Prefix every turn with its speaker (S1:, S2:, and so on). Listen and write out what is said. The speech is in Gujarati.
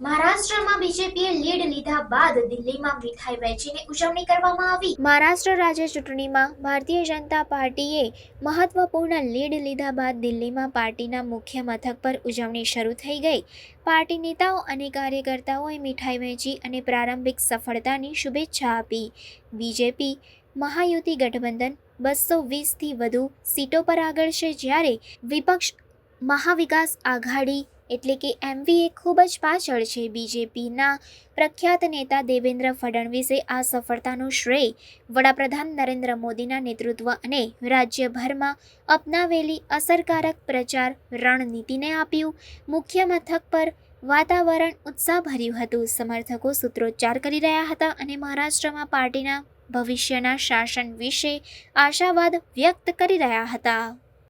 S1: મહારાષ્ટ્રમાં બીજેપીએ લીડ લીધા બાદ દિલ્હીમાં મીઠાઈ વહેંચીને ઉજવણી કરવામાં આવી। મહારાષ્ટ્ર રાજ્ય ચૂંટણીમાં ભારતીય જનતા પાર્ટીએ મહત્વપૂર્ણ લીડ લીધા બાદ દિલ્હીમાં પાર્ટીના મુખ્ય મથક પર ઉજવણી શરૂ થઈ ગઈ। પાર્ટી નેતાઓ અને કાર્યકર્તાઓએ મીઠાઈ વહેંચી અને પ્રારંભિક સફળતાની શુભેચ્છા આપી। બીજેપી મહાયુતિ ગઠબંધન 220થી વધુ સીટો પર આગળ છે, જ્યારે વિપક્ષ મહાવિકાસ આઘાડી એટલે કે એમવીએ ખૂબ જ પાછળ છે। બીજેપીના પ્રખ્યાત નેતા દેવેન્દ્ર ફડણવીસે આ સફળતાનું શ્રેય વડાપ્રધાન નરેન્દ્ર મોદીના નેતૃત્વ અને રાજ્યભરમાં અપનાવેલી અસરકારક પ્રચાર રણનીતિને આપ્યું। મુખ્ય મથક પર વાતાવરણ ઉત્સાહભર્યું હતું। સમર્થકો સૂત્રોચ્ચાર કરી રહ્યા હતા અને મહારાષ્ટ્રમાં પાર્ટીના ભવિષ્યના શાસન વિશે આશાવાદ વ્યક્ત કરી રહ્યા હતા।